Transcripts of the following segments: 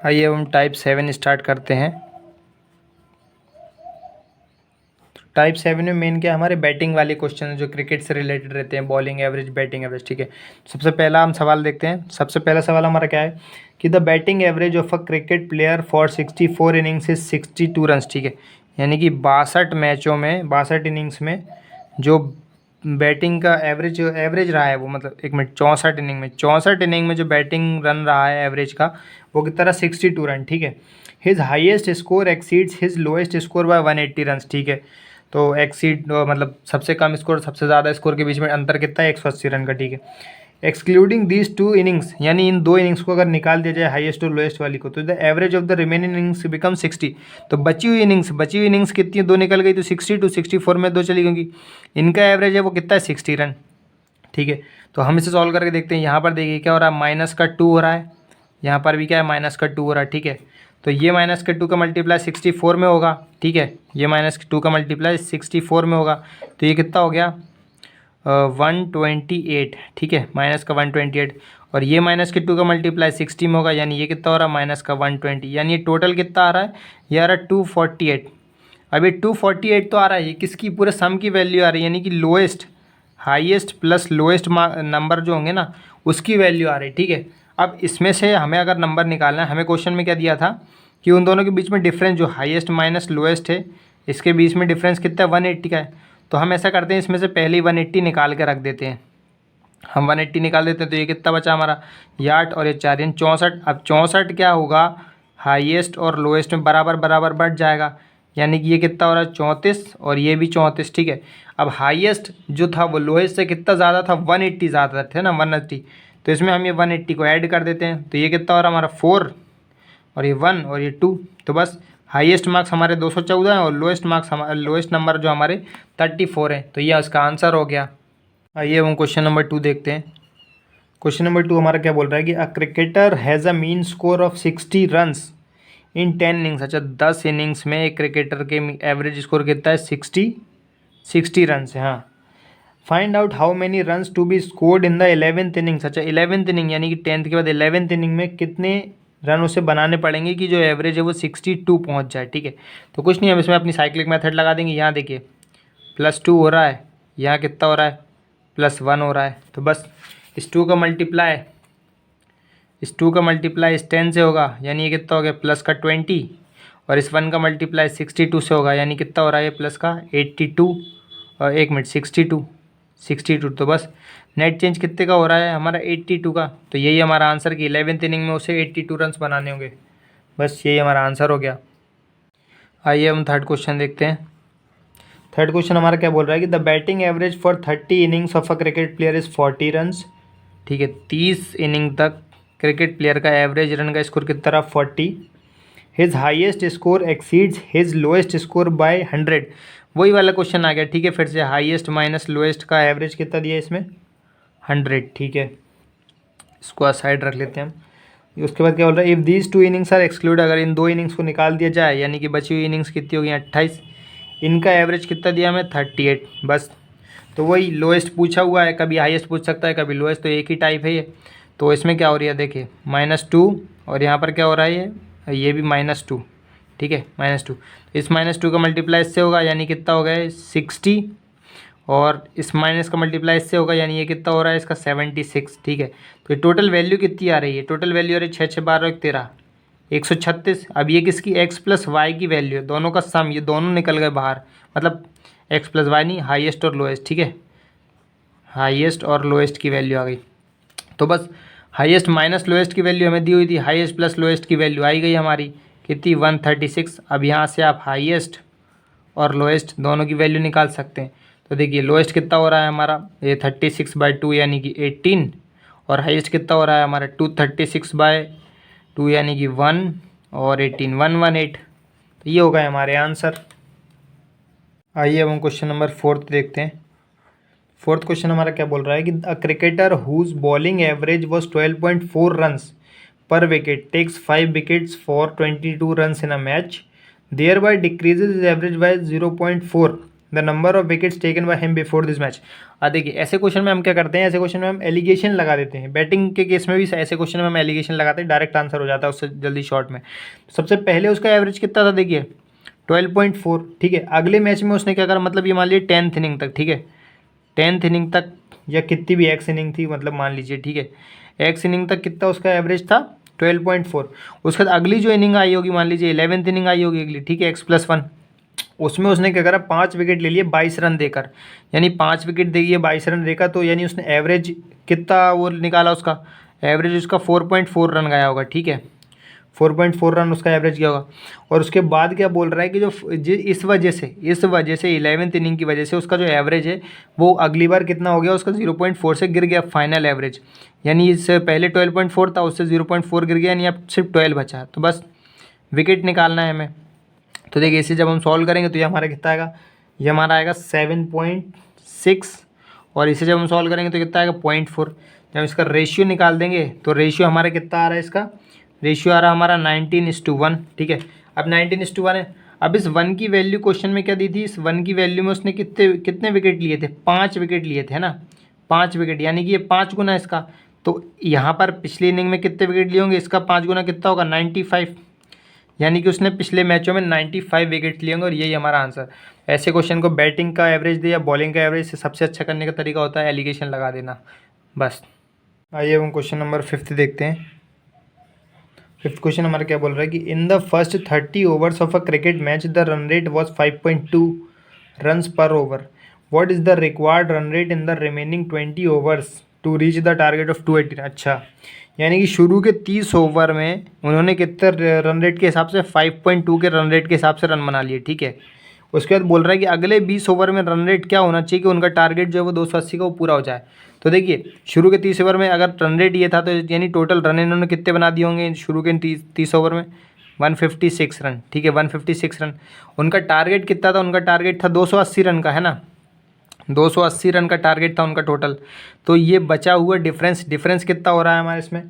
आइए हम type 7 start करते हैं। टाइप 7 में मेन क्या हमारे बैटिंग वाले क्वेश्चन है जो क्रिकेट से रिलेटेड रहते हैं, बॉलिंग एवरेज, बैटिंग एवरेज। ठीक है, सबसे पहला हम सवाल देखते हैं। सबसे पहला सवाल हमारा क्या है कि the batting average of a cricket player for 64 innings is 62 run. ठीक है, यानी कि 62 मैचों में, 62 इनिंग्स में जो बैटिंग का एवरेज रहा है वो, मतलब एक मिनट, 64 इनिंग में जो बैटिंग रन रहा है एवरेज का, वो कितना 62 रन। ठीक है, his highest score exceeds his lowest score bye 180 run. ठीक है, तो एक्सीड मतलब सबसे कम स्कोर सबसे ज़्यादा स्कोर के बीच में अंतर कितना है, 180 रन का। ठीक है, एक्सक्लूडिंग दीज टू इनिंग्स, यानी इन दो इनिंग्स को अगर निकाल दिया जाए हाईएस्ट और लोएस्ट वाली को, तो the average of the remaining innings become 60। तो बची हुई इनिंग्स कितनी, दो निकल गई, तो 60 टू 64 में दो चली गई। इनका एवरेज है वो कितना है, 60 रन। ठीक है, तो हम इसे सॉल्व करके देखते हैं। यहाँ पर देखिए क्या हो रहा है, -2 हो रहा है, यहाँ पर भी क्या है, -2 हो रहा है। ठीक है, तो ये -2 का मल्टीप्लाई 64 में होगा। ठीक है, ये -2 का मल्टीप्लाई 64 में होगा, तो ये कितना हो गया, 128। ठीक है, -128, और ये -2 का मल्टीप्लाई 60 में होगा, यानी ये कितना हो रहा है, -120, यानी ये टोटल कितना आ रहा है, ये आ रहा है 248। अब ये 248 तो आ रहा है, ये किसकी, पूरे सम की वैल्यू आ रही है, यानी कि lowest, highest plus lowest number जो होंगे ना, उसकी वैल्यू आ रही है। ठीक है, अब इसमें से हमें अगर नंबर निकालना है, हमें क्वेश्चन में क्या दिया था कि उन दोनों के बीच में डिफरेंस जो हाईएस्ट माइनस लोएस्ट है, इसके बीच में डिफरेंस कितना है, 180 का है। तो हम ऐसा करते हैं, इसमें से पहले ही 180 निकाल के रख देते हैं। हम 180 निकाल देते हैं, तो ये कितना बचा हमारा, ये 8 और ये 4, यानी 64। अब 64 क्या होगा, हाईएस्ट और लोएस्ट में बराबर बराबर बढ़ जाएगा, यानी कि ये कितना हो रहा है, 34, और ये भी 34। ठीक है, अब हाईएस्ट जो था वो लोएस्ट से कितना ज़्यादा था, 180 ज़्यादा थे ना, 180। तो इसमें हम ये 180 को ऐड कर देते हैं, तो ये कितना हो रहा है हमारा 4, और ये 1 और ये 2। तो बस हाईएस्ट मार्क्स हमारे 214 हैं, और लोएस्ट मार्क्स हमारे, लोएस्ट नंबर जो हमारे 34 हैं। तो ये उसका आंसर हो गया। आइए हम क्वेश्चन नंबर 2 देखते हैं। क्वेश्चन नंबर 2 हमारा क्या बोल रहा है कि a cricketer has a mean score of 60 runs in 10 innings. अच्छा, 10 इनिंग्स में एक क्रिकेटर के एवरेज स्कोर कितना है, 60 रन है। हाँ, find out how many runs to be scored in the 11th innings. अच्छा, 11th इनिंग यानी कि 10th के बाद 11th इनिंग में कितने रन उसे बनाने पड़ेंगे कि जो एवरेज है वो 62 पहुंच जाए। ठीक है, तो कुछ नहीं, हम इसमें अपनी साइक्लिक मेथड लगा देंगे। यहाँ देखिए +2 हो रहा है, यहाँ कितना हो रहा है, +1 हो रहा है। तो बस इस 2 का मल्टीप्लाई इस 10 से होगा, यानी ये कितना हो गया, +20, और इस 1 का मल्टीप्लाई 62 से होगा, यानी कितना हो रहा है ये प्लस का 82, और एक मिनट 62। तो बस नेट चेंज कितने का हो रहा है हमारा, 82 का। तो यही हमारा आंसर कि 11th इनिंग में उसे 82 रन बनाने होंगे। बस यही हमारा आंसर हो गया। आइए हम थर्ड क्वेश्चन देखते हैं। थर्ड क्वेश्चन हमारा क्या बोल रहा है कि the batting average for 30 innings of a cricket player is 40 runs. ठीक है, 30 इनिंग तक क्रिकेट प्लेयर का एवरेज रन का स्कोर कितना रहा, 40। His highest score exceeds his lowest score bye 100। वही वाला क्वेश्चन आ गया। ठीक है, फिर से हाईएस्ट माइनस लोएस्ट का एवरेज कितना दिया इसमें, 100। ठीक है, इसको साइड रख लेते हैं हम। उसके बाद क्या बोल रहा है, if these 2 innings are exclude, अगर इन 2 इनिंग्स को निकाल दिया जाए, यानी कि बची हुई इनिंग्स कितनी होगी, 28। इनका एवरेज कितना दिया हमें, 38। बस, तो वही लोएस्ट पूछा हुआ है, कभी हाईएस्ट पूछ सकता है, कभी लोएस्ट, तो एक ही टाइप है ये। तो इसमें क्या हो रही है, देखिए -2, और यहाँ पर क्या हो रहा है, ये भी -2। ठीक है, -2, इस -2 का मल्टीप्लाई इससे होगा, यानी कितना हो गया 60, और इस माइनस का मल्टीप्लाई इससे होगा, यानी ये कितना हो रहा है इसका 76। ठीक है, तो ये टोटल वैल्यू कितनी आ रही है, टोटल वैल्यू आ रही है 6 6 12 1 13, 136। अब ये किसकी, x + y की वैल्यू है, दोनों का सम, ये दोनों निकल गए बाहर, मतलब x + y नहीं, हाईएस्ट और लोएस्ट। ठीक है, हाईएस्ट और लोएस्ट की वैल्यू आ गई। तो बस हाईएस्ट माइनस लोएस्ट की वैल्यू हमें दी हुई थी, हाईएस्ट प्लस लोएस्ट की वैल्यू आई गई हमारी कितनी, 136। अब यहाँ से आप हाईएस्ट और लोएस्ट दोनों की वैल्यू निकाल सकते हैं। तो देखिए लोएस्ट कितना हो रहा है हमारा, ये 36/2 यानी कि 18, और हाईएस्ट कितना हो रहा है हमारा 236/2 यानी कि 1 और 18, 118। तो ये हो गए हमारे आंसर। आइए अब हम क्वेश्चन नंबर 4 देखते हैं। फोर्थ क्वेश्चन हमारा क्या बोल रहा है कि a cricketer whose bowling average was 12.4 runs per wicket takes 5 wickets for 22 runs in a match, thereby decreases his average by 0.4। The number of wickets taken by him before this match. देखिए ऐसे question में हम क्या करते हैं, ऐसे question में हम एलिगेशन लगा देते हैं। बैटिंग के केस में भी ऐसे क्वेश्चन में हम एलिगेशन लगाते हैं, डायरेक्ट आंसर हो जाता है उससे जल्दी शॉर्ट में। सबसे पहले उसका एवरेज कितना था, देखिए 12.4, ठीक है। अगले मैच में उसने क्या करा, मतलब ये मान लीजिए 10th इनिंग तक, ठीक है, 10th इनिंग तक या कितनी भी एक्स इनिंग थी, मतलब मान लीजिए, ठीक है, एक्स इनिंग तक कितना उसका एवरेज था 12.4। उसके बाद अगली जो इनिंग आई होगी, मान लीजिए 11th इनिंग आई होगी अगली, ठीक है, x+1, उसमें उसने क्या करा, 5 विकेट ले लिए 22 रन देकर, यानी 5 विकेट दे दिए 22 रन देकर, तो यानी उसने एवरेज कितना वो निकाला, उसका एवरेज उसका 4.4 रन गया होगा, ठीक है, 4.4 रन उसका एवरेज गया होगा। और उसके बाद क्या बोल रहा है कि इस वजह से 11th इनिंग की वजह से उसका जो एवरेज है वो अगली बार कितना हो गया, उसका 0.4 से गिर गया फाइनल एवरेज, यानी इससे पहले 12.4 था, उससे 0.4 गिर गया, यानी अब सिर्फ 12 बचा। तो बस विकेट निकालना है हमें। तो देखिए इसे जब हम सॉल्व करेंगे तो ये हमारा कितना आएगा, ये हमारा आएगा 7.6, और इसे जब हम सॉल्व करेंगे तो कितना आएगा 0.4। जब इसका रेशियो निकाल देंगे तो रेशियो हमारा कितना आ रहा है, इसका रेशियो आ रहा है हमारा 19:1, ठीक है। अब 19:1 है। अब इस 1 की वैल्यू क्वेश्चन में क्या दी थी, इस 1 की वैल्यू में उसने कितने कितने विकेट लिए थे, 5 विकेट लिए थे, है ना, 5 विकेट, यानी कि ये 5 गुना इसका। तो यहाँ पर पिछली इनिंग में कितने विकेट लिए होंगे, इसका 5 गुना कितना होगा 95, यानी कि उसने पिछले मैचों में 95 विकेट लिए होंगे, और यही हमारा आंसर। ऐसे क्वेश्चन को बैटिंग का एवरेज दे या बॉलिंग का एवरेज से सबसे अच्छा करने का तरीका होता है एलिगेशन लगा देना, बस। आइए हम क्वेश्चन नंबर 5 देखते हैं। 5th क्वेश्चन हमारा क्या बोल रहा है कि in the first 30 overs of a cricket match the run rate was 5.2 runs per over. What is the required run rate in the remaining 20 overs to reach the target of 280। अच्छा, यानी कि शुरू के 30 ओवर में उन्होंने कितने run rate के हिसाब से 5.2 के रन रेट के हिसाब से रन बना लिए, ठीक है। उसके बाद बोल रहा है कि अगले 20 ओवर में रन रेट क्या होना चाहिए कि उनका टारगेट जो है वो 280 का वो पूरा हो जाए। तो देखिए शुरू के 30 ओवर में अगर रन रेट ये था तो यानी टोटल रन इन्होंने कितने बना दिए होंगे शुरू के 30 ओवर में, 156 रन, ठीक है, 156 रन। उनका टारगेट कितना था, उनका टारगेट था 280 रन का, है ना, 280 रन का टारगेट था उनका टोटल। तो ये बचा हुआ डिफरेंस कितना हो रहा है हमारे इसमें,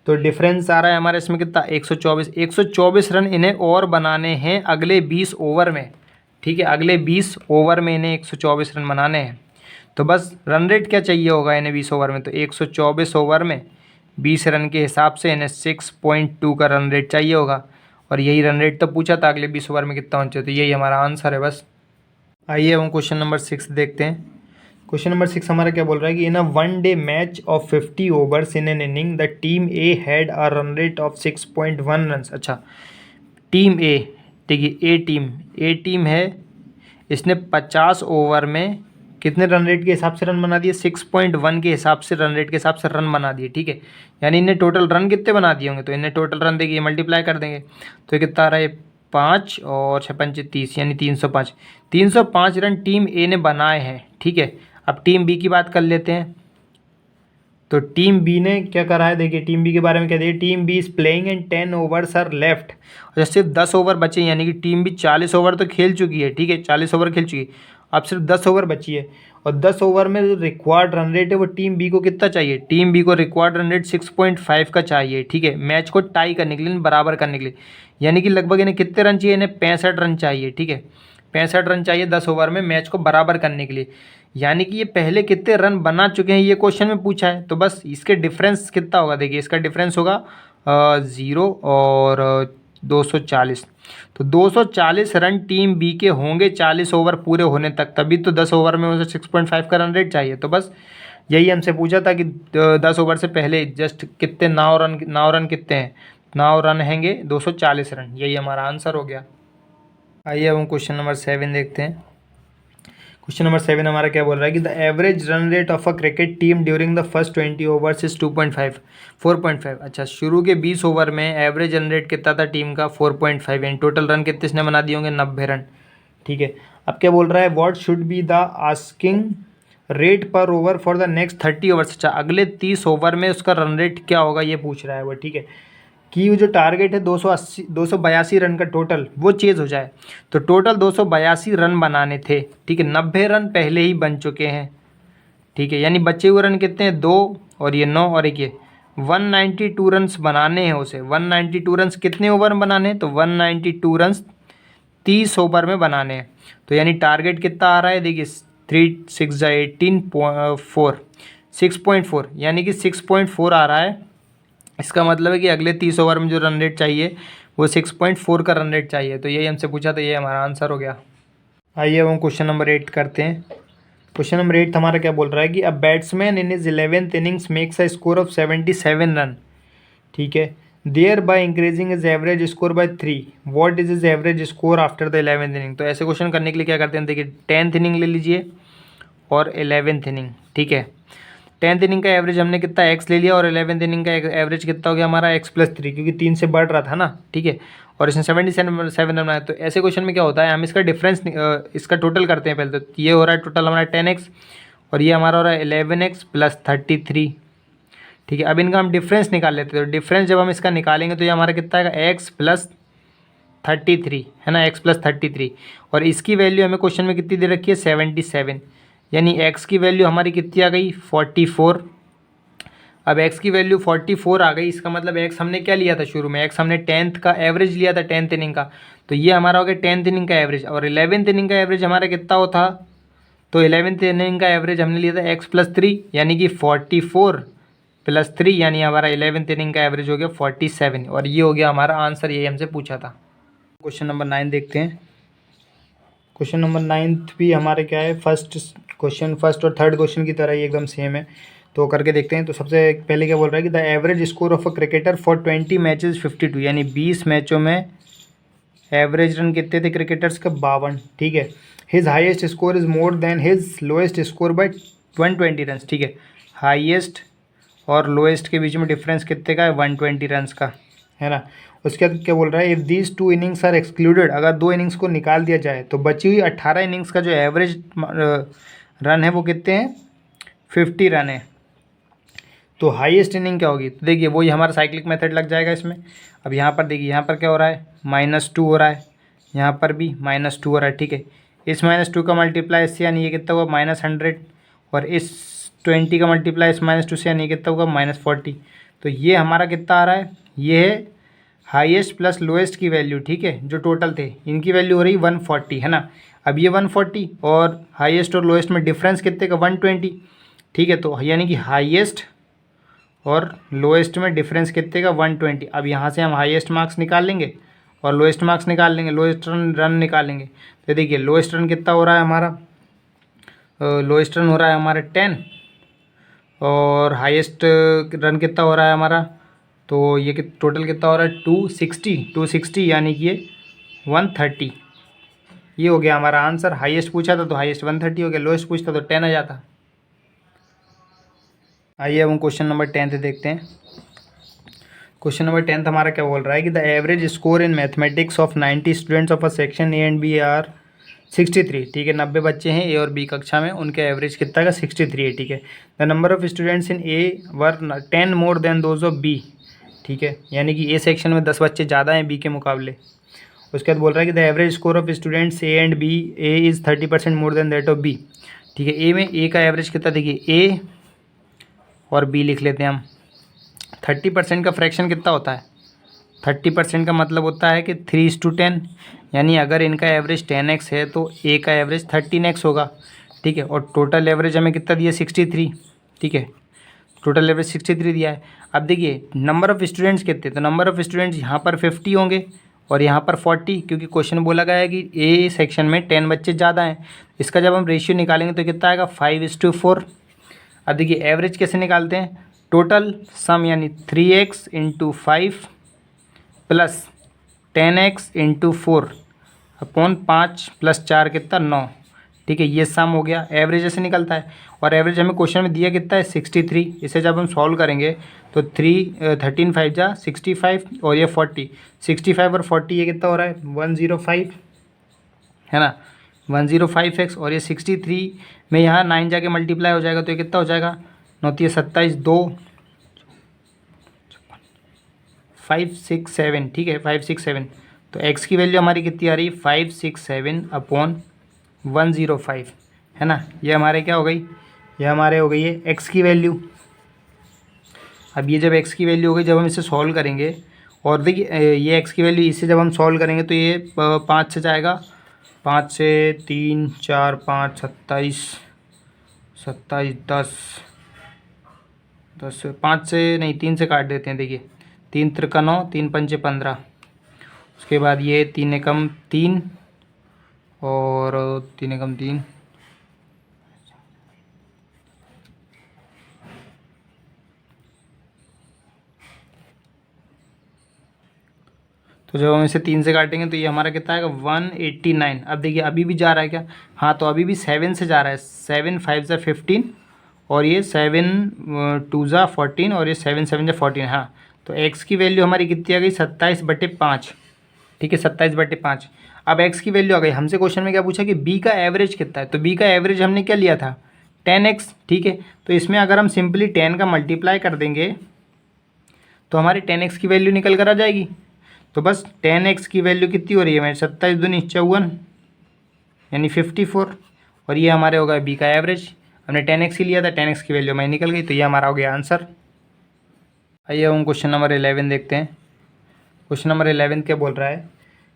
तो डिफरेंस आ रहा है हमारे इसमें कितना 124 रन इन्हें और बनाने हैं अगले 20 ओवर में, ठीक है, अगले 20 ओवर में इन्हें 124 रन बनाने हैं। तो बस रन रेट क्या चाहिए होगा इन्हें 20 ओवर में, तो 124 ओवर में 20 रन के हिसाब से इन्हें 6.2 का रन रेट चाहिए होगा, और यही रन रेट तो पूछा था अगले 20 ओवर में कितना होना चाहिए, तो यही हमारा आंसर है बस। आइए हम क्वेश्चन नंबर 6 देखते हैं। क्वेश्चन नंबर 6 हमारा क्या बोल रहा है कि इन अ 1 day match of 50 overs in an inning the team A had a run rate of 6.1 run. अच्छा, टीम ए, देखिए ए टीम है, इसने 50 ओवर में कितने रन रेट के हिसाब से रन बना दिए, 6.1 के हिसाब से रन रेट के हिसाब से रन बना दिए, ठीक है। यानी इन्हें टोटल रन कितने बना दिए होंगे, तो इन्हें टोटल रन देखिए मल्टीप्लाई कर देंगे तो ये कितना आ रहा है 5 और 6 30, यानी 305 रन टीम ए ने बनाए हैं, ठीक है। अब टीम बी की बात कर लेते हैं। तो टीम बी ने क्या करा है, देखिए टीम बी के बारे में क्या देखिए, team B is playing and 10 overs are left. अच्छा, सिर्फ 10 ओवर बचे, यानी कि टीम बी 40 ओवर तो खेल चुकी है, ठीक है, 40 ओवर खेल चुकी है, अब सिर्फ 10 ओवर बची है। और 10 ओवर में जो रिक्वायर्ड रन रेट है वो टीम बी को कितना चाहिए, टीम बी को रिक्वायर्ड रन रेट 6.5 का चाहिए, ठीक है, मैच को टाई करने के लिए, बराबर करने के लिए। यानी कि लगभग इन्हें कितने रन चाहिए, इन्हें 65 रन चाहिए, ठीक है, 65 रन चाहिए 10 ओवर में मैच को बराबर करने के लिए। यानी कि ये पहले कितने रन बना चुके हैं ये क्वेश्चन में पूछा है, तो बस इसके डिफरेंस कितना होगा, देखिए इसका डिफरेंस होगा 0 और 240। तो 240 रन टीम बी के होंगे 40 ओवर पूरे होने तक, तभी तो 10 ओवर में उसे 6.5 का रन रेट चाहिए। तो बस यही हमसे पूछा था कि 10 ओवर से पहले जस्ट कितने 9 रन कितने हैं, 9 रन हैंगे 240 रन, यही हमारा आंसर हो गया। आइए अब हम क्वेश्चन नंबर 7 देखते हैं। क्वेश्चन नंबर 7 हमारा क्या बोल रहा है कि the average run rate of a cricket team during the first 20 overs is 4.5। अच्छा, शुरू के 20 ओवर में एवरेज रन रेट कितना था टीम का 4.5, एंड टोटल रन कितने इसने बना दिए होंगे 90 रन, ठीक है। अब क्या बोल रहा है, what should be the asking rate per over for the next 30 overs. अच्छा, अगले 30 ओवर में उसका रन रेट क्या होगा ये पूछ रहा है वो, ठीक है, कि वो जो टारगेट है 282 रन का टोटल वो चेज हो जाए। तो टोटल 282 रन बनाने थे, ठीक है, 90 रन पहले ही बन चुके हैं, ठीक है, यानी बचे हुए रन कितने हैं 2 और ये 9 और एक ये 192 रन्स बनाने हैं उसे। 192 रन्स कितने ओवर में बनाने हैं, तो 192 रन्स 30 ओवर में बनाने हैं। तो यानी टारगेट कितना आ रहा है, देखिए 3 6 18 4 6.4, यानी कि 6.4 आ रहा है। इसका मतलब है कि अगले 30 ओवर में जो रन रेट चाहिए वो 6.4 का रन रेट चाहिए। तो यही हमसे पूछा, तो ये हमारा आंसर हो गया। आइए अब हम क्वेश्चन नंबर 8 करते हैं। क्वेश्चन नंबर 8 हमारा क्या बोल रहा है कि a batsman in his 11th innings makes a score of 77 run, ठीक है, thereby increasing his average score by 3, what is his average score after the 11th inning. तो ऐसे क्वेश्चन करने के लिए क्या करते हैं, देखिए 10th इनिंग ले लीजिए और 11th इनिंग, ठीक है। 10th इनिंग का एवरेज हमने कितना एक्स ले लिया और 11th इनिंग का एवरेज कितना हो गया हमारा x+3, क्योंकि 3 से बढ़ रहा था ना, ठीक है। और इसने 77 रन बनाया। तो ऐसे क्वेश्चन में क्या होता है, हम इसका डिफरेंस इसका टोटल करते हैं पहले। तो ये हो रहा है टोटल हमारा 10x और ये हमारा हो रहा है 11x + 33, ठीक है। अब इनका हम डिफरेंस निकाल लेते हैं। तो डिफरेंस जब हम इसका निकालेंगे तो ये हमारा कितना आएगा, x + 33, है ना, x + 33। और इसकी वैल्यू हमें क्वेश्चन में कितनी दे रखी है, 77, यानी x की वैल्यू हमारी कितनी आ गई, 44। अब x की वैल्यू 44 आ गई, इसका मतलब x हमने क्या लिया था शुरू में, x हमने 10th का एवरेज लिया था, 10th इनिंग का। तो ये हमारा हो गया 10th इनिंग का एवरेज। और 11th इनिंग का एवरेज हमारा कितना होता, तो 11th इनिंग का एवरेज हमने लिया था x+3, यानी कि 44 + 3, यानी हमारा 11th इनिंग का एवरेज हो गया 47। और ये हो गया हमारा आंसर, यही हमसे पूछा था। क्वेश्चन नंबर 9 देखते हैं। क्वेश्चन नंबर 9 भी हमारे क्या है, फर्स्ट और थर्ड क्वेश्चन की तरह ही एकदम सेम है। तो करके देखते हैं। तो सबसे पहले क्या बोल रहा है कि the average score of a cricketer for 20 matches 52, यानी 20 मैचों में एवरेज रन कितने थे क्रिकेटर्स का, 52, ठीक है। His highest score is more than his lowest score bye 120 run, ठीक है। हाईएस्ट और लोएस्ट के बीच में डिफरेंस कितने का है, 120 रन का, है ना। उसके बाद क्या बोल रहा है, if these 2 innings are excluded, अगर 2 इनिंग्स को निकाल दिया जाए तो बची हुई 18 इनिंग्स का जो एवरेज रन है वो कितने हैं, 50 रन है। तो हाईएस्ट इनिंग क्या होगी, तो देखिए वही हमारा साइक्लिक मेथड लग जाएगा इसमें। अब यहाँ पर देखिए, यहाँ पर क्या हो रहा है, -2 हो रहा है, यहाँ पर भी -2 हो रहा है, ठीक है। इस -2 का मल्टीप्लाई इससे, यानी ये कितना हुआ, -100। और इस 20 का मल्टीप्लाई इस -2 से, यानी कितना होगा, -40। तो ये हमारा कितना आ रहा है, ये है हाईएस्ट प्लस लोएस्ट की वैल्यू, ठीक है, जो टोटल थे इनकी वैल्यू हो रही 140, है ना। अब ये 140 और हाईएस्ट और लोएस्ट में डिफरेंस कितने का, 120, ठीक है। तो यानी कि हाईएस्ट और लोएस्ट में डिफरेंस कितने का, 120। अब यहाँ से हम हाईएस्ट मार्क्स निकाल लेंगे और लोएस्ट मार्क्स निकाल लेंगे, लोएस्ट रन निकालेंगे। तो देखिए लोएस्ट रन कितना हो रहा है हमारा, लोएस्ट रन हो रहा है हमारा 10 और हाईएस्ट रन कितना हो रहा है हमारा, तो ये टोटल कितना हो रहा है, 260, यानी कि ये 130। ये हो गया हमारा आंसर। हाईएस्ट पूछा था तो हाईएस्ट 130 हो गया, लोएस्ट पूछता तो 10 आ जाता। आइए अब हम क्वेश्चन नंबर 10 देखते हैं। क्वेश्चन नंबर 10 हमारा क्या बोल रहा है कि the average score in mathematics of 90 students of a section A and B are 63, ठीक है। 90 बच्चे हैं ए और बी कक्षा में, उनके एवरेज कितना का 63 है, ठीक है। The number of students in A were 10 more than those of B, ठीक है, यानी कि ए सेक्शन में 10 बच्चे ज़्यादा हैं बी के मुकाबले। उसके बाद बोल रहा है कि the average score of students A and B, A is 30% more than that of B, ठीक है। ए में ए का एवरेज कितना, देखिए ए और बी लिख लेते हैं हम। 30% का फ्रैक्शन कितना होता है, 30% का मतलब होता है कि 3:10, यानी अगर इनका एवरेज 10x है तो ए का एवरेज 13x होगा, ठीक है। और टोटल एवरेज हमें कितना दिया, 63, ठीक है, टोटल एवरेज 63 दिया है। अब देखिए नंबर ऑफ़ स्टूडेंट्स कितने, तो नंबर ऑफ़ स्टूडेंट्स यहाँ पर 50 होंगे और यहाँ पर 40, क्योंकि क्वेश्चन बोला गया है कि ए सेक्शन में 10 बच्चे ज़्यादा हैं। इसका जब हम रेशियो निकालेंगे तो कितना आएगा, 5:4। अब देखिए एवरेज कैसे निकालते हैं, टोटल सम, यानी 3x × 5 + 10x × 4 अपॉन 5 + 4 कितना, 9, ठीक है। ये सम हो गया, एवरेज ऐसे निकलता है। और एवरेज हमें क्वेश्चन में दिया कितना है, 63। इसे जब हम सॉल्व करेंगे तो 13 5 जा 65 और ये 40, 65 और 40 ये कितना हो रहा है, 105, है ना, 105x। और ये 63 में यहाँ 9 जाके मल्टीप्लाई हो जाएगा तो ये कितना हो जाएगा, 9 × 27 2 5 6 7, ठीक है, 5 6 7। तो x की वैल्यू हमारी कितनी आ रही है, 5 6 7 अपॉन 105, है ना। ये हमारे क्या हो गई, ये हमारे हो गई है x की वैल्यू। अब ये जब x की वैल्यू हो गई, जब हम इसे सॉल्व करेंगे और देखिए ये एक्स की वैल्यू इसे जब हम सॉल्व करेंगे तो ये 5 से जाएगा, 5 से 3 4 5 27 27 10 10 5 से नहीं 3 से काट देते हैं। देखिए 3 त्रिका 9, 3 पंचे 15, उसके बाद ये 3 एकम 3 और 3 एकम 3, तो जब हम इसे 3 से काटेंगे तो ये हमारा कितना आएगा 189। अब देखिए अभी भी जा रहा है क्या, हाँ तो अभी भी 7 से जा रहा है, 7 5 ज़ा 15 और ये 7 2 ज़ा 14 और ये 7 7 ज़ा 14। हाँ तो x की वैल्यू हमारी कितनी आ गई 27/5। ठीक है 27/5। अब x की वैल्यू आ गई, हमसे क्वेश्चन में क्या पूछा कि b का एवरेज कितना है, तो b का एवरेज हमने क्या लिया था 10x। ठीक है तो इसमें अगर हम सिंपली 10 का मल्टीप्लाई कर देंगे तो हमारी 10x की वैल्यू निकल कर आ जाएगी। तो बस 10x की वैल्यू कितनी हो रही है मेरे 27 दूनी 54 यानी 54, और ये हमारे होगा बी का एवरेज। हमने 10x ही लिया था, 10x की वैल्यू हमारी निकल गई, तो ये हमारा हो गया आंसर। आइए हम क्वेश्चन नंबर 11 देखते हैं। क्वेश्चन नंबर 11 क्या बोल रहा है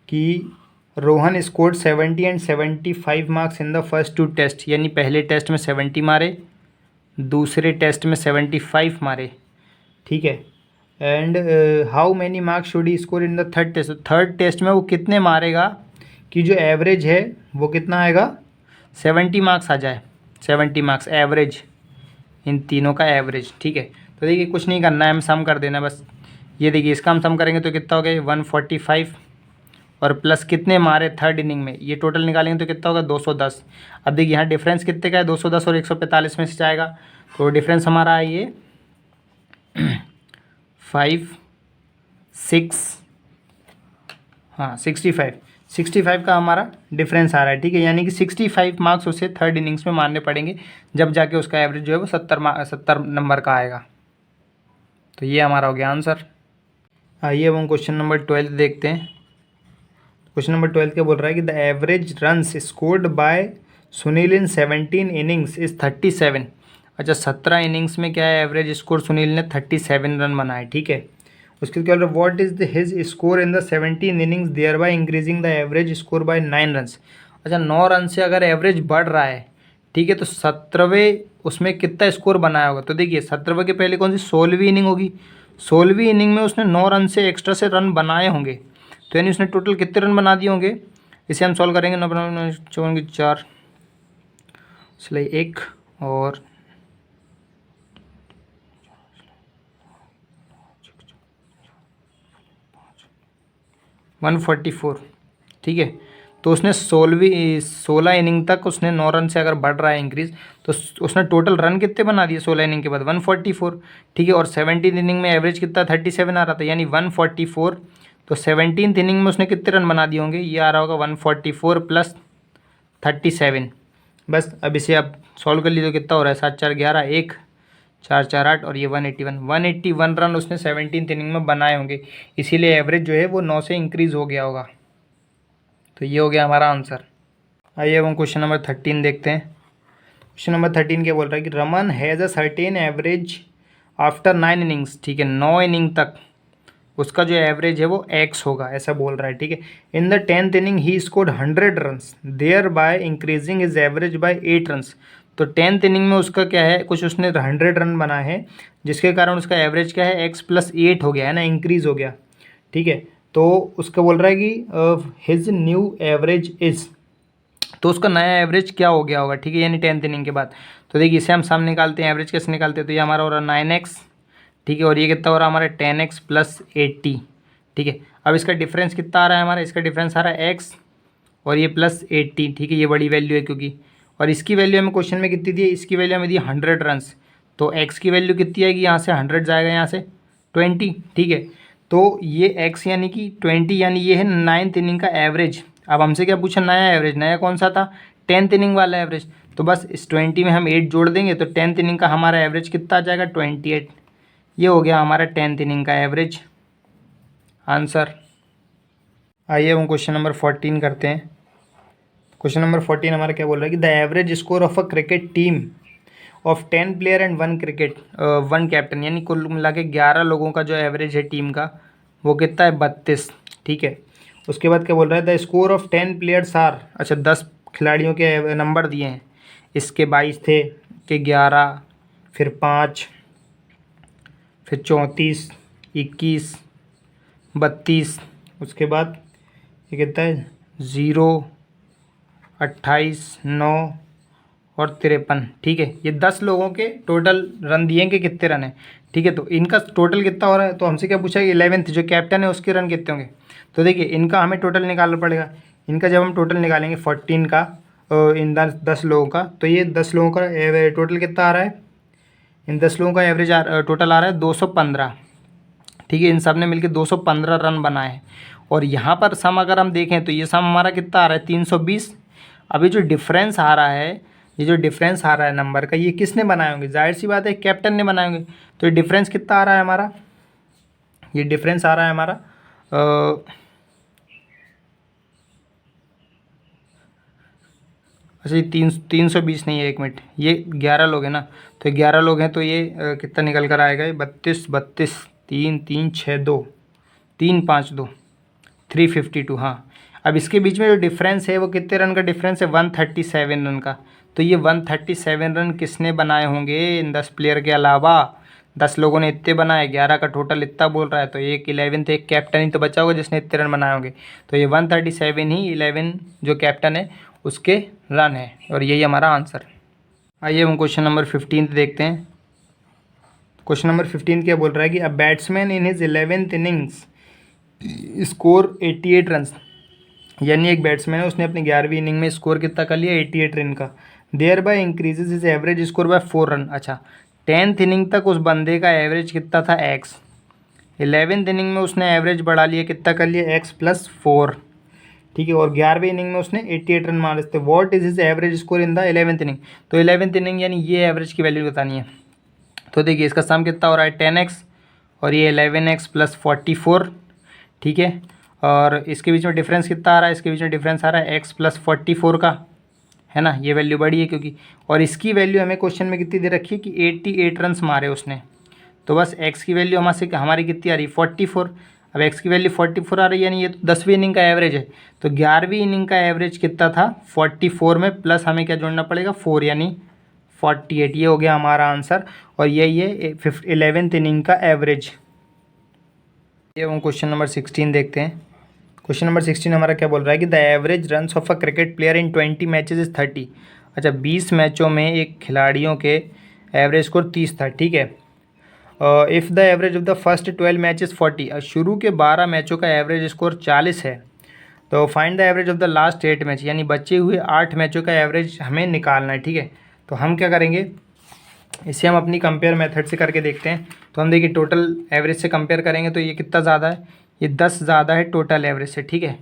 कि Rohan scored 70 and 75 marks in the first 2 test, यानी पहले टेस्ट में 70 मारे, दूसरे टेस्ट में 75 मारे। ठीक है and how many marks should he score in the third test, third test में वो कितने मारेगा कि जो एवरेज है वो कितना आएगा 70 मार्क्स आ जाए, 70 मार्क्स एवरेज, इन तीनों का एवरेज। ठीक है तो देखिए कुछ नहीं करना है, हम सम कर देना बस। ये देखिए इसका हम सम करेंगे तो कितना हो गया 145 और प्लस कितने मारे थर्ड इनिंग में, ये टोटल निकालेंगे तो कितना होगा 210। अब देखिए यहाँ डिफरेंस कितने का है 210 और 145 में से जाएगा, तो डिफरेंस हमारा है ये 5 6 हाँ 65 का हमारा डिफरेंस आ रहा है। ठीक है यानी कि 65 मार्क्स उसे थर्ड इनिंग्स में मारने पड़ेंगे, जब जाके उसका एवरेज जो है वो 70 नंबर का आएगा। तो ये हमारा हो गया आंसर। आइए अब हम क्वेश्चन नंबर 12 देखते हैं। क्वेश्चन नंबर 12 क्या बोल रहा है कि the average runs scored by Sunil in 17 innings is 37। अच्छा 17 इनिंग्स में क्या है एवरेज स्कोर सुनील ने 37 रन बनाए। ठीक है उसके क्या बोल रहा है what is the his score in the 17 innings thereby increasing the average score by 9 runs. अच्छा 9 रन से अगर एवरेज बढ़ रहा है, ठीक है, तो 17वें उसमें कितना स्कोर बनाया होगा। तो देखिए 17वें के पहले कौन सी 16वीं इनिंग होगी, 16वीं इनिंग में उसने 9 रन से एक्स्ट्रा से रन बनाए होंगे, तो यानी उसने टोटल कितने रन बना दिए होंगे। इसे हम सॉल्व करेंगे 9 चौवन की 4 इसलिए 1 और 144। ठीक है तो उसने 16 इनिंग तक उसने 9 रन से अगर बढ़ रहा है इंक्रीज, तो उसने टोटल रन कितने बना दिए 16 इनिंग के बाद 144। ठीक है और 17 इनिंग में एवरेज कितना 37 आ रहा था यानी 144, तो 17th इनिंग में उसने कितने रन बना दिए होंगे, ये आ रहा होगा 144 प्लस 37। बस अब इसे आप सॉल्व कर लीजिए तो कितना हो रहा है 7 4 11 1 4 4 8 और ये 181 रन उसने 17th इनिंग में बनाए होंगे, इसीलिए एवरेज जो है वो 9 से इंक्रीज़ हो गया होगा। तो ये हो गया हमारा आंसर। आइए अब हम क्वेश्चन नंबर 13 देखते हैं। क्वेश्चन नंबर 13 क्या बोल रहा है कि Raman has a certain average after 9 innings. ठीक है 9 इनिंग तक उसका जो एवरेज है वो x होगा, ऐसा बोल रहा है। ठीक है in the 10th inning he scored 100 runs thereby increasing his average by 8 runs. तो 10th इनिंग में उसका क्या है कुछ उसने 100 रन बनाए हैं, जिसके कारण उसका एवरेज क्या है x + 8 हो गया है ना, इंक्रीज़ हो गया। ठीक है तो उसका बोल रहा है कि हिज न्यू एवरेज इज़, तो उसका नया एवरेज क्या हो गया होगा। ठीक है यानी 10th इनिंग के बाद। तो देखिए इसे हम सामने निकालते हैं, एवरेज कैसे निकालते हैं, तो ये हमारा हो रहा है 9x। ठीक है और ये कितना हो रहा है हमारा 10x + 80। ठीक है अब इसका डिफरेंस कितना आ रहा है हमारा, इसका डिफरेंस आ रहा है x और ये +80। ठीक है ये बड़ी वैल्यू है क्योंकि, और इसकी वैल्यू हमें क्वेश्चन में कितनी दी है, इसकी वैल्यू हमें दी 100 रन्स, तो x की वैल्यू कितनी आएगी, यहाँ से 100 जाएगा यहाँ से 20। ठीक है तो ये x यानी कि 20 यानी ये है 9th इनिंग का एवरेज। अब हमसे क्या पूछा नया एवरेज, नया कौन सा था 10th इनिंग वाला एवरेज, तो बस इस 20 में हम 8 जोड़ देंगे तो 10th इनिंग का हमारा एवरेज कितना आ जाएगा 28। ये हो गया हमारा 10th इनिंग का एवरेज आंसर। आइए हम क्वेश्चन नंबर 14 करते हैं। क्वेश्चन नंबर 14 हमारा क्या बोल रहा है कि the average score of a cricket team of 10 player and 1 captain, यानी कुल मिला के 11 लोगों का जो एवरेज है टीम का वो कितना है 32, ठीक है। उसके बाद क्या बोल रहा है, the score of 10 players are, अच्छा 10 खिलाड़ियों के नंबर दिए हैं, इसके 22 थे, के 11, फिर 5, फिर 34, 21, 32, उसके बाद ये कितना है 0, 28, 9 और 53, ठीक है। ये 10 लोगों के टोटल रन दिए कि कितने रन है, ठीक है। तो इनका टोटल कितना हो रहा है, तो हमसे क्या पूछा है 11th जो कैप्टन है उसके रन कितने होंगे। तो देखिए इनका हमें टोटल निकालना पड़ेगा। इनका जब हम टोटल निकालेंगे 14 का इन 10 लोगों का, तो ये 10 लोगों का टोटल कितना आ रहा है, इन 10 लोगों का एवरेज टोटल आ रहा है 215, ठीक है। इन सब ने मिलकर 215 रन बनाए हैं। और यहाँ पर सम अगर हम देखें तो ये सम हमारा कितना आ रहा है 320। अभी जो डिफरेंस आ रहा है, ये जो डिफरेंस आ रहा है नंबर का, ये किसने बनाए होंगे, जाहिर सी बात है कैप्टन ने बनाए होंगे। तो ये डिफरेंस कितना आ रहा है हमारा, ये डिफरेंस आ रहा है हमारा अच्छा ये 320 नहीं है, 1 मिनट, ये 11 लोग हैं ना, तो 11 लोग हैं तो ये कितना निकल कर आएगा, ये 32, 32, 3, 3, 6, 2, 3, 5, 2, 352, हाँ। अब इसके बीच में जो डिफरेंस है वो कितने रन का डिफरेंस है, 137 रन का। तो ये 137 रन किसने बनाए होंगे इन 10 प्लेयर के अलावा, 10 लोगों ने इतने बनाए, 11 का टोटल इतना बोल रहा है, तो एक 11th एक कैप्टन ही तो बचा होगा जिसने इतने रन बनाए होंगे। तो ये 137 ही 11 जो कैप्टन है उसके रन है, और यही हमारा आंसर। आइए हम क्वेश्चन नंबर 15 देखते हैं। क्वेश्चन नंबर 15 क्या बोल रहा है कि a batsman in his 11th innings score 88 run, यानी एक बैट्समैन है उसने अपनी 11वीं इनिंग में स्कोर कितना कर लिया 88 रन का। Thereby increases his average score by 4 run. अच्छा 10th इनिंग तक उस बंदे का एवरेज कितना था x, 11th इनिंग में उसने एवरेज बढ़ा लिया, कितना कर लिया x + 4, ठीक है। और 11वीं इनिंग में उसने 88 रन मारे थे। What is his average score in the 11th inning, तो 11th इनिंग यानी ये एवरेज की वैल्यू बतानी है। तो देखिए इसका सम कितना हो रहा है 10x और ये 11x + 44, ठीक है। और इसके बीच में डिफरेंस कितना आ रहा है, इसके बीच में डिफरेंस आ रहा है x + 44 का, है ना, ये वैल्यू बड़ी है क्योंकि, और इसकी वैल्यू हमें क्वेश्चन में कितनी दे रखी है कि 88 रन मारे उसने। तो बस x की वैल्यू हमारी कितनी आ रही है 44। अब x की वैल्यू 44 आ रही है, यानी ये तो 10वीं इनिंग का एवरेज है। तो 11वीं इनिंग का एवरेज कितना था 44 में प्लस हमें क्या जोड़ना पड़ेगा 4, यानी 48। ये हो गया हमारा आंसर, और यही है 11th इनिंग का एवरेज। ये हम क्वेश्चन नंबर 16 देखते हैं। क्वेश्चन नंबर 16 हमारा क्या बोल रहा है कि the average runs off a cricket player in 20 matches is 30। अच्छा 20 मैचों में एक खिलाड़ियों के एवरेज स्कोर 30 था, ठीक है। If the average of the first 12 matches 40, शुरू के 12 मैचों का एवरेज स्कोर 40 है, तो find the average of the last 8 match, यानी बचे हुए 8 मैचों का एवरेज हमें निकालना है, ठीक है। तो हम क्या करेंगे, इसे हम अपनी कंपेयर मेथड से करके देखते हैं। तो हम देखिए टोटल एवरेज से कंपेयर करेंगे तो ये कितना ज़्यादा है, ये 10 ज़्यादा है टोटल एवरेज से, ठीक है।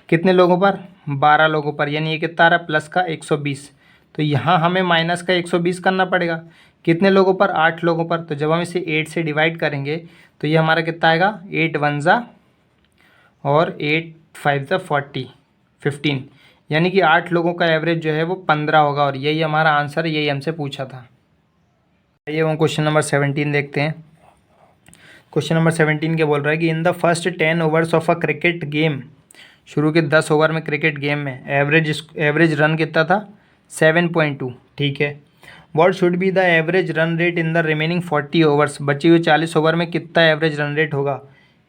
कितने लोगों पर 12 लोगों पर, यानी ये कितना आ रहा है प्लस का 120। तो यहाँ हमें माइनस का 120 करना पड़ेगा। कितने लोगों पर 8 लोगों पर, तो जब हम इसे 8 से डिवाइड करेंगे तो ये हमारा कितना आएगा 8 1 ज़ा और 8 5 ज़ा 15, यानी कि 8 लोगों का एवरेज जो है वो 15 होगा, और यही हमारा आंसर है, यही हमसे पूछा था। आइए हम क्वेश्चन नंबर 17 देखते हैं। क्वेश्चन नंबर 17 क्या बोल रहा है कि in the first 10 overs of a cricket game, शुरू के 10 ओवर में क्रिकेट गेम में एवरेज रन कितना था 7.2, ठीक है। What should be the average run rate in the remaining 40 overs, बचे हुए 40 ओवर में कितना एवरेज रन रेट होगा।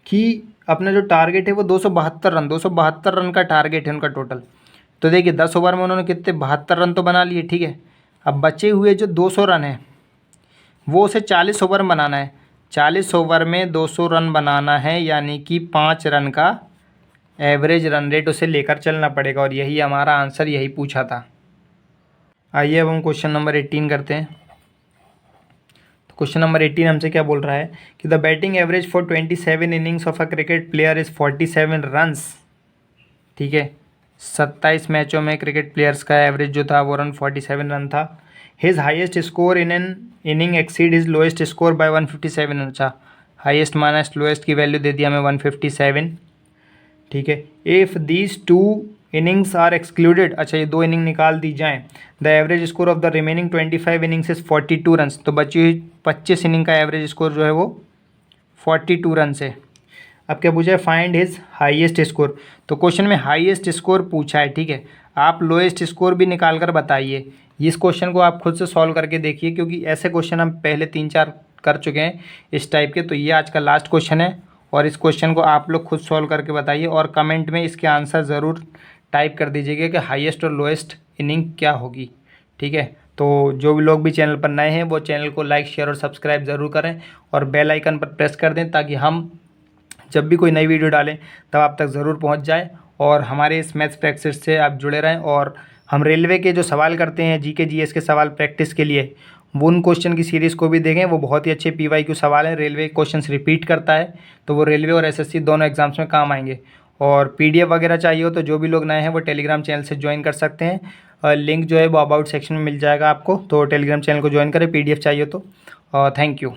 कि अपना जो टारगेट है वो 272 रन का टारगेट है उनका टोटल। तो देखिए 10 ओवर में उन्होंने कितने 72 रन तो बना लिए, ठीक है। अब बचे हुए जो 200 रन है वो उसे 40 ओवर में बनाना है। 40 ओवर में 200 रन बनाना है, यानी कि 5 रन का एवरेज रन रेट उसे लेकर चलना पड़ेगा, और यही हमारा आंसर, यही पूछा था। आइए अब हम क्वेश्चन नंबर 18 करते हैं। तो क्वेश्चन नंबर 18 हमसे क्या बोल रहा है कि the batting average for 27 innings of a cricket player is 47 runs, ठीक है। 27 मैचों में क्रिकेट प्लेयर्स का एवरेज जो था वो 47 रन था। His highest score in an inning exceed his lowest score by 157। अच्छा हाइएस्ट माइनस लोएस्ट की वैल्यू दे दिया हमें 157, ठीक है। If these 2 innings are excluded, अच्छा ये 2 इनिंग निकाल दी जाएँ, the average score of the remaining 25 innings is 42 runs. तो बची हुई 25 इनिंग का एवरेज स्कोर जो है वो 42 रन है। अब क्या पूछा है, फाइंड हिज हाईएस्ट स्कोर। तो क्वेश्चन में हाईएस्ट स्कोर पूछा है, ठीक है। आप लोएस्ट स्कोर भी निकाल कर बताइए। इस क्वेश्चन को आप खुद से सॉल्व करके देखिए, क्योंकि ऐसे क्वेश्चन हम पहले 3-4 कर चुके हैं इस टाइप के। तो ये आज का लास्ट क्वेश्चन है और इस क्वेश्चन को आप लोग खुद सॉल्व करके बताइए और कमेंट में इसके आंसर ज़रूर टाइप कर दीजिएगा कि हाईएस्ट और लोएस्ट इनिंग क्या होगी, ठीक है। तो जो भी लोग भी चैनल पर नए हैं वो चैनल को लाइक, शेयर और सब्सक्राइब ज़रूर करें और बेल आइकन पर प्रेस कर दें, ताकि हम जब भी कोई नई वीडियो डालें तब आप तक ज़रूर पहुंच जाए और हमारे इस मैथ्स प्रैक्टिस से आप जुड़े रहें। और हम रेलवे के जो सवाल करते हैं, जीके जीएस के सवाल प्रैक्टिस के लिए, वो उन क्वेश्चन की सीरीज़ को भी देखें। वो बहुत ही अच्छे PYQ सवाल हैं, रेलवे क्वेश्चंस रिपीट करता है, तो वो रेलवे और SSC दोनों एग्जाम्स में काम आएंगे। और PDF वगैरह चाहिए हो तो जो भी लोग नए हैं वो टेलीग्राम चैनल से ज्वाइन कर सकते हैं। लिंक जो है वो अबाउट सेक्शन में मिल जाएगा आपको, तो टेलीग्राम चैनल को ज्वाइन करें PDF चाहिए तो। Thank you.